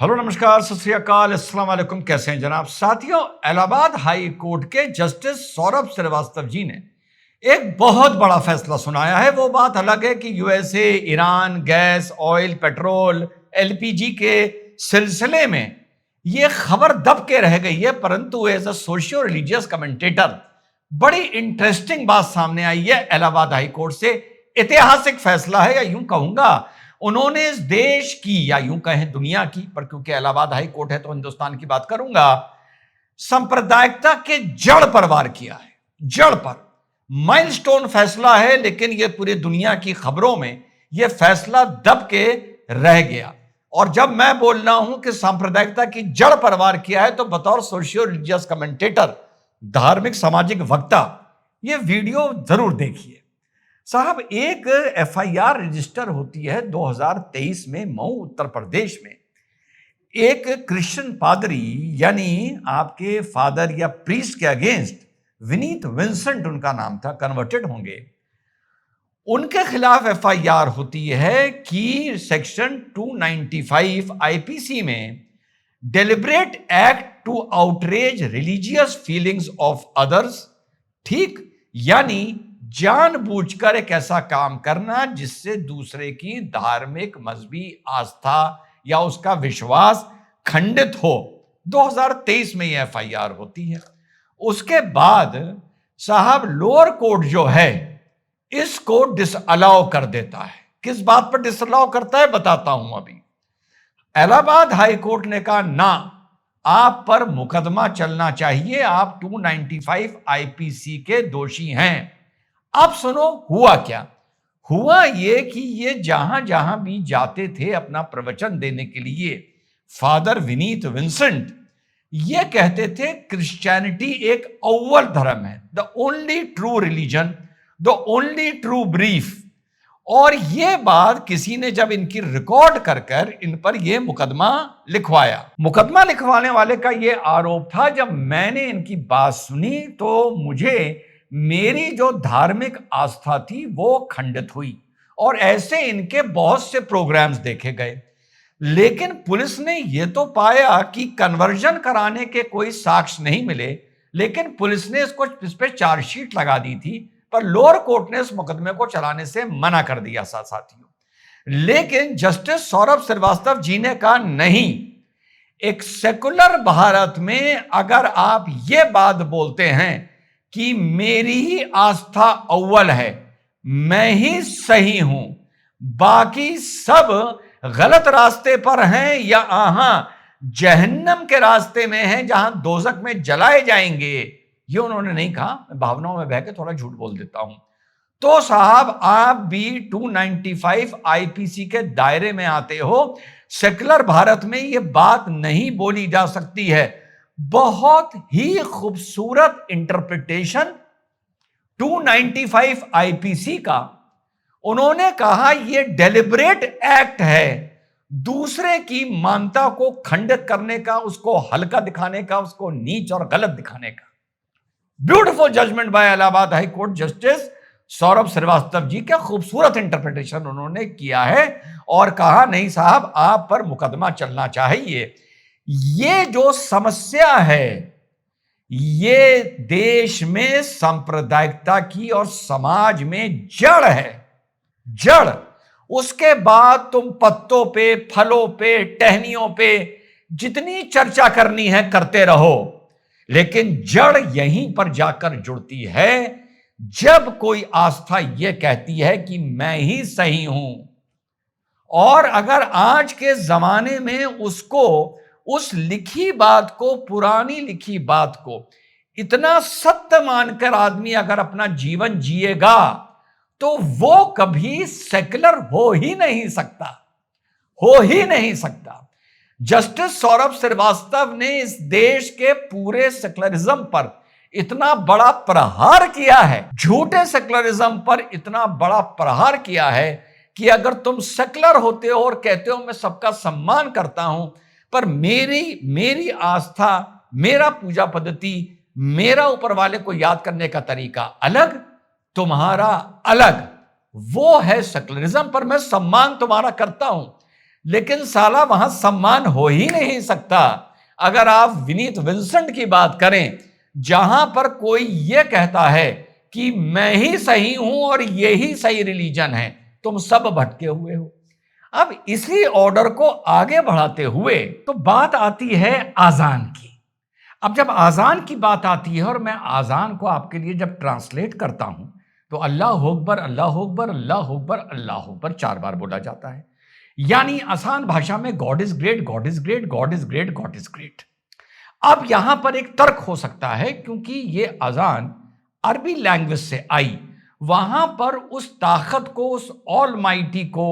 Hello, नमस्कार, सत श्री अकाल, अस्सलाम वालेकुम। कैसे हैं जनाब? साथियों, इलाहाबाद हाई कोर्ट के जस्टिस सौरभ श्रीवास्तव जी ने एक बहुत बड़ा फैसला सुनाया है। वो बात अलग है कि USA, Iran gas, oil, petrol, LPG के सिलसिले में ये खबर दब के रह गई है, परंतु as a socio religious commentator बड़ी इंटरेस्टिंग बात सामने आई है इलाहाबाद हाई कोर्ट से। ऐतिहासिक फैसला है, या यूं कहूंगा उन्होंने इस देश की, या यूं कहें दुनिया की, पर क्योंकि इलाहाबाद हाई कोर्ट है तो हिंदुस्तान की बात करूंगा, सांप्रदायिकता के जड़ पर वार किया है। जड़ पर माइलस्टोन फैसला है, लेकिन यह पूरी दुनिया की खबरों में यह फैसला दब के रह गया। और जब मैं बोल रहा हूं कि सांप्रदायिकता की जड़ पर वार किया है, तो बतौर सोशियो रिलीजियस कमेंटेटर, धार्मिक सामाजिक वक्ता, यह वीडियो जरूर देखिए। साहब, एक एफआईआर रजिस्टर होती है 2023 में मऊ उत्तर प्रदेश में। एक क्रिश्चियन पादरी, यानी आपके फादर या प्रीस्ट के अगेंस्ट, विनीत विंसेंट उनका नाम था, कन्वर्टेड होंगे, उनके खिलाफ एफआईआर होती है कि सेक्शन 295 आईपीसी में deliberate act to outrage religious feelings of others, ठीक, यानी जानबूझकर एक ऐसा काम करना जिससे दूसरे की धार्मिक मजहबी आस्था या उसका विश्वास खंडित हो। 2023 में यह एफआईआर होती है। उसके बाद साहब लोअर कोर्ट जो है इसको डिसअलाउ कर देता है। किस बात पर डिसअलाउ करता है बताता हूं। अभी इलाहाबाद हाई कोर्ट ने कहा, ना, आप पर मुकदमा चलना चाहिए, आप 295 आईपीसी के दोषी हैं। अब सुनो हुआ क्या। हुआ ये कि ये जहां जहां भी जाते थे अपना प्रवचन देने के लिए, फादर विनीत विंसेंट ये कहते थे क्रिश्चियनिटी एक अव्वल धर्म है, the only true religion, the only true belief. और ये बात किसी ने जब इनकी रिकॉर्ड कर इन पर यह मुकदमा लिखवाया। मुकदमा लिखवाने वाले का यह आरोप था, जब मैंने इनकी बात सुनी तो मुझे मेरी जो धार्मिक आस्था थी वो खंडित हुई। और ऐसे इनके बहुत से प्रोग्राम्स देखे गए, लेकिन पुलिस ने यह तो पाया कि कन्वर्जन कराने के कोई साक्ष्य नहीं मिले, लेकिन पुलिस ने इस पे चार्जशीट लगा दी थी, पर लोअर कोर्ट ने इस मुकदमे को चलाने से मना कर दिया साथियों। लेकिन जस्टिस सौरभ श्रीवास्तव जी ने कहा, नहीं, एक सेकुलर भारत में अगर आप ये बात बोलते हैं कि मेरी ही आस्था अव्वल है, मैं ही सही हूं, बाकी सब गलत रास्ते पर हैं या जहन्नम के रास्ते में हैं जहां दोजक में जलाए जाएंगे, ये उन्होंने नहीं कहा। मैं भावनाओं में बह के थोड़ा झूठ बोल देता हूं। तो साहब आप भी 295 आईपीसी के दायरे में आते हो। सेकुलर भारत में यह बात नहीं बोली जा सकती है। बहुत ही खूबसूरत इंटरप्रिटेशन 295 आईपीसी का। उन्होंने कहा यह डेलिब्रेट एक्ट है दूसरे की मानता को खंडित करने का, उसको हल्का दिखाने का, उसको नीच और गलत दिखाने का। Beautiful judgment by Allahabad high court justice Saurabh Srivastava ji का खूबसूरत इंटरप्रिटेशन उन्होंने किया है और कहा, नहीं साहब, आप पर मुकदमा चलना चाहिए। ये जो समस्या है ये देश में सांप्रदायिकता की और समाज में जड़ है, जड़। उसके बाद तुम पत्तों पे, फलों पे, टहनियों पे जितनी चर्चा करनी है करते रहो, लेकिन जड़ यहीं पर जाकर जुड़ती है जब कोई आस्था यह कहती है कि मैं ही सही हूं। और अगर आज के जमाने में उसको, उस लिखी बात को, पुरानी लिखी बात को इतना सत्य मानकर आदमी अगर अपना जीवन जिएगा तो वो कभी सेकुलर हो ही नहीं सकता, हो ही नहीं सकता। जस्टिस सौरभ श्रीवास्तव ने इस देश के पूरे सेकुलरिज्म पर इतना बड़ा प्रहार किया है, झूठे सेकुलरिज्म पर इतना बड़ा प्रहार किया है कि अगर तुम सेकुलर होते हो और कहते हो मैं सबका सम्मान करता हूं, पर मेरी आस्था, मेरा पूजा पद्धति, मेरा ऊपर वाले को याद करने का तरीका अलग, तुम्हारा अलग, वो है सेकुलरिज्म, पर मैं सम्मान तुम्हारा करता हूं, लेकिन साला वहां सम्मान हो ही नहीं सकता। अगर आप विनीत विंसेंट की बात करें, जहां पर कोई यह कहता है कि मैं ही सही हूं और यही सही रिलीजन है, तुम सब भटके हुए हो। अब इसी ऑर्डर को आगे बढ़ाते हुए तो बात आती है आजान की। अब जब आजान की बात आती है और मैं आजान को आपके लिए जब ट्रांसलेट करता हूं, तो अल्लाह अकबर अल्लाह अकबर अल्लाह अकबर अल्लाह अकबर 4 बार बोला जाता है। यानी आसान भाषा में God is great, God is great, God is great, God is great. अब यहां पर एक तर्क हो सकता है, क्योंकि ये अजान अरबी लैंग्वेज से आई, वहां पर उस ताकत को, उस ऑल माइटी को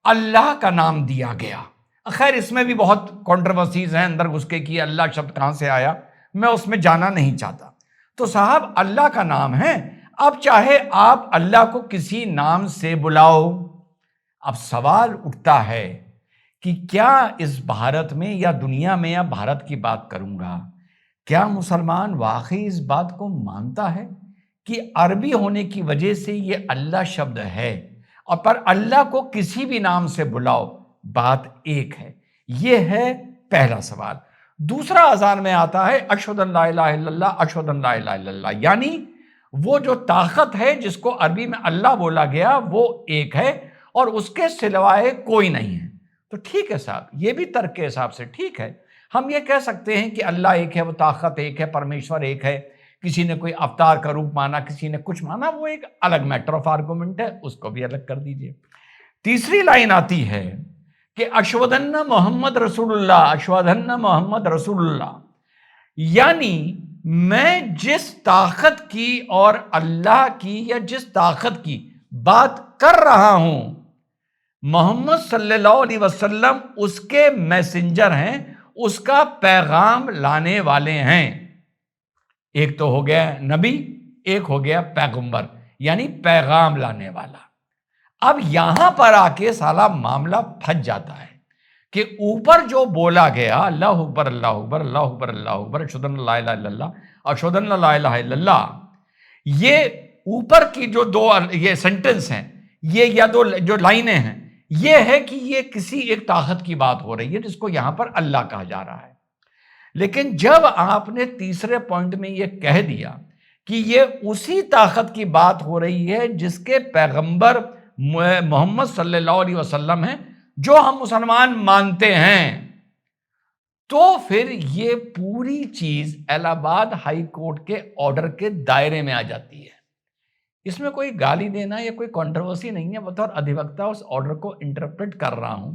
अल्लाह का नाम दिया गया। खैर, इसमें भी बहुत कंट्रोवर्सीज हैं अंदर घुस के कि अल्लाह शब्द कहां से आया, मैं उसमें जाना नहीं चाहता। तो साहब, अल्लाह का नाम है। अब चाहे आप अल्लाह को किसी नाम से बुलाओ, अब सवाल उठता है कि क्या इस भारत में या दुनिया में, या भारत की बात करूंगा, क्या मुसलमान वाकई इस बात को मानता है कि अरबी होने की वजह से ये अल्लाह शब्द है, और पर अल्लाह को किसी भी नाम से बुलाओ, बात एक है। ये है पहला सवाल। दूसरा अजान में आता है अशहदु अल्ला इलाहा इल्लल्लाह, अशहदु अल्ला इलाहा इल्लल्लाह, यानी वो जो ताकत है जिसको अरबी में अल्लाह बोला गया, वो एक है और उसके सिवाय कोई नहीं है। तो ठीक है साहब, ये भी तर्क के हिसाब से ठीक है। हम ये कह सकते हैं कि अल्लाह एक है, वो ताकत एक है, परमेश्वर एक है। किसी ने कोई अवतार का रूप माना, किसी ने कुछ माना, वो एक अलग मैटर ऑफ आर्गुमेंट है, उसको भी अलग कर दीजिए। तीसरी लाइन आती है कि अशहदु मोहम्मद रसूलुल्लाह, अशहदु मोहम्मद रसूलुल्लाह, यानी मैं जिस ताकत की और अल्लाह की, या जिस ताकत की बात कर रहा हूं, मोहम्मद सल्लल्लाहु अलैहि वसल्लम उसके मैसेंजर हैं, उसका पैगाम लाने वाले हैं। एक तो हो गया नबी, एक हो गया पैगंबर, यानी पैगाम लाने वाला। अब यहां पर आके साला मामला फंस जाता है कि ऊपर जो बोला गया अल्लाह अकबर अल्लाह अकबर अल्लाह अकबर अल्लाह अकबर अशहदु अल्ला इलाहा इल्लल्लाह अशहदु अल्ला ला इलाहा इल्लल्लाह, ये ऊपर की जो दो ये सेंटेंस हैं, ये या दो जो लाइनें हैं, ये है कि ये किसी एक ताकत की बात हो रही है जिसको यहां पर अल्लाह कहा जा रहा है। लेकिन जब आपने तीसरे पॉइंट में ये कह दिया कि ये उसी ताकत की बात हो रही है जिसके पैगंबर मोहम्मद सल्लल्लाहु अलैहि वसल्लम हैं, जो हम मुसलमान मानते हैं, तो फिर ये पूरी चीज इलाहाबाद हाई कोर्ट के ऑर्डर के दायरे में आ जाती है। इसमें कोई गाली देना या कोई कंट्रोवर्सी नहीं है, बतौर अधिवक्ता उस ऑर्डर को इंटरप्रेट कर रहा हूं।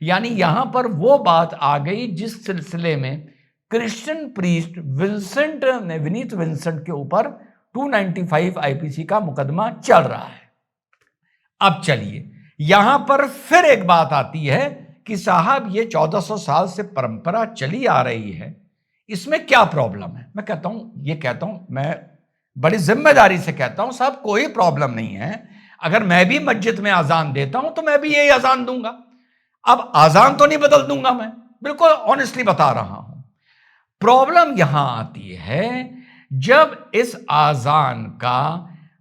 यानी यहां पर वो बात आ गई जिस सिलसिले में क्रिश्चियन प्रीस्ट विंसेंट ने, विनीत विंसेंट के ऊपर 295 आईपीसी का मुकदमा चल रहा है। अब चलिए, यहां पर फिर एक बात आती है कि साहब, ये 1400 साल से परंपरा चली आ रही है, इसमें क्या प्रॉब्लम है? मैं कहता हूं, मैं बड़ी जिम्मेदारी से कहता हूं साहब, कोई प्रॉब्लम नहीं है। अगर मैं भी मस्जिद में अजान देता हूं तो मैं भी यही अजान दूंगा। अब अजान तो नहीं बदल दूंगा, मैं बिल्कुल ऑनेस्टली बता रहा हूं। प्रॉब्लम यहां आती है जब इस आजान का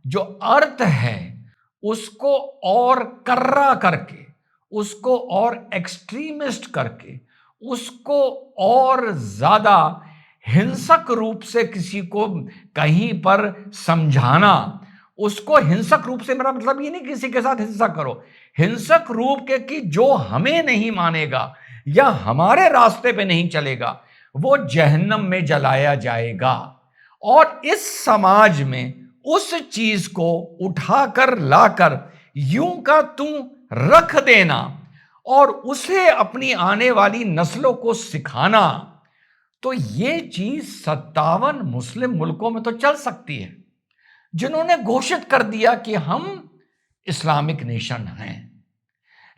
जो अर्थ है उसको और कर्रा करके, उसको और एक्सट्रीमिस्ट करके, उसको और ज्यादा हिंसक रूप से किसी को कहीं पर समझाना। उसको हिंसक रूप से, मेरा मतलब ये नहीं किसी के साथ हिंसा करो, हिंसक रूप के कि जो हमें नहीं मानेगा या हमारे रास्ते पे नहीं चलेगा, वो जहन्नम में जलाया जाएगा। और इस समाज में उस चीज को उठाकर लाकर यूं का तू रख देना और उसे अपनी आने वाली नस्लों को सिखाना, तो ये चीज 57 मुस्लिम मुल्कों में तो चल सकती है जिन्होंने घोषित कर दिया कि हम इस्लामिक नेशन हैं।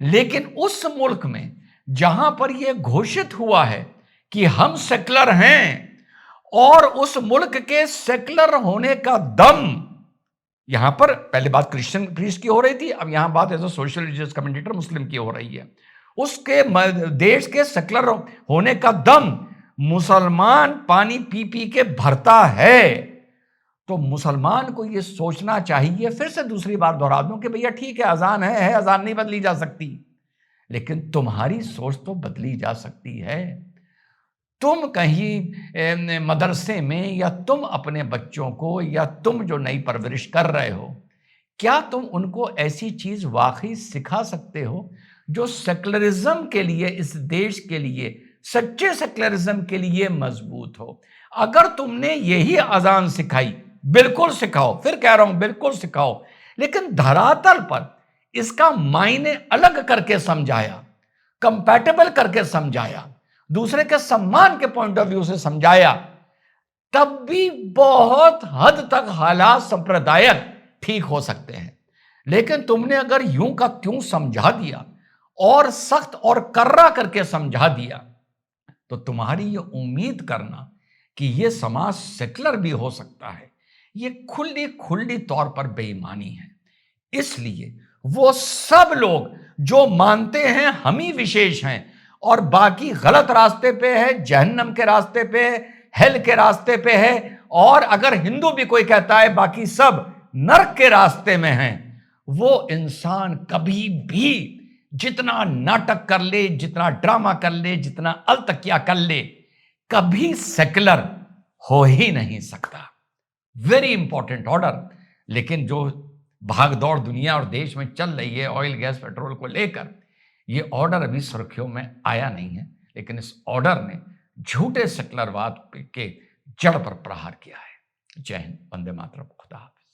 लेकिन उस मुल्क में जहां पर यह घोषित हुआ है कि हम सेकुलर हैं, और उस मुल्क के सेकुलर होने का दम, यहां पर पहले बात क्रिश्चियन प्रीस्ट की हो रही थी, अब यहां बात as a social religious commentator Muslim की हो रही है, उसके देश के सेकुलर होने का दम मुसलमान पानी पी पी के भरता है। तो मुसलमान को यह सोचना चाहिए, फिर से दूसरी बार दोहरा दूं कि भैया ठीक है, अजान है, अजान नहीं बदली जा सकती, लेकिन तुम्हारी सोच तो बदली जा सकती है। तुम कहीं मदरसे में, या तुम अपने बच्चों को, या तुम जो नई परवरिश कर रहे हो, क्या तुम उनको ऐसी चीज वाकई सिखा सकते हो जो सेक्युलरिज्म के लिए, इस देश के लिए, सच्चे सेक्युलरिज्म के लिए मजबूत हो? अगर तुमने यही अजान सिखाई, बिल्कुल सिखाओ, फिर कह रहा हूं बिल्कुल सिखाओ, लेकिन धरातल पर इसका मायने अलग करके समझाया, कंपैटिबल करके समझाया, दूसरे के सम्मान के पॉइंट ऑफ व्यू से समझाया, तब भी बहुत हद तक हालात सांप्रदायिक ठीक हो सकते हैं। लेकिन तुमने अगर यूं का क्यों समझा दिया और सख्त और कर्रा करके समझा दिया, तो तुम्हारी ये उम्मीद करना कि ये समाज सेकुलर भी हो सकता है, ये खुली खुली तौर पर बेईमानी है। इसलिए वो सब लोग जो मानते हैं हम ही विशेष हैं और बाकी गलत रास्ते पे है, जहन्नम के रास्ते पे है, हेल के रास्ते पे है, और अगर हिंदू भी कोई कहता है बाकी सब नरक के रास्ते में हैं, वो इंसान कभी भी जितना नाटक कर ले, जितना ड्रामा कर ले, जितना अलतकिया कर ले, कभी सेकुलर हो ही नहीं सकता। Very important order. लेकिन जो भाग दौड़ दुनिया और देश में चल रही है ऑयल गैस पेट्रोल को लेकर, ये ऑर्डर अभी सुर्खियों में आया नहीं है, लेकिन इस ऑर्डर ने झूठे सेकुलरवाद के जड़ पर प्रहार किया है। जय हिंद, वंदे मातरम, खुदा हाफिज।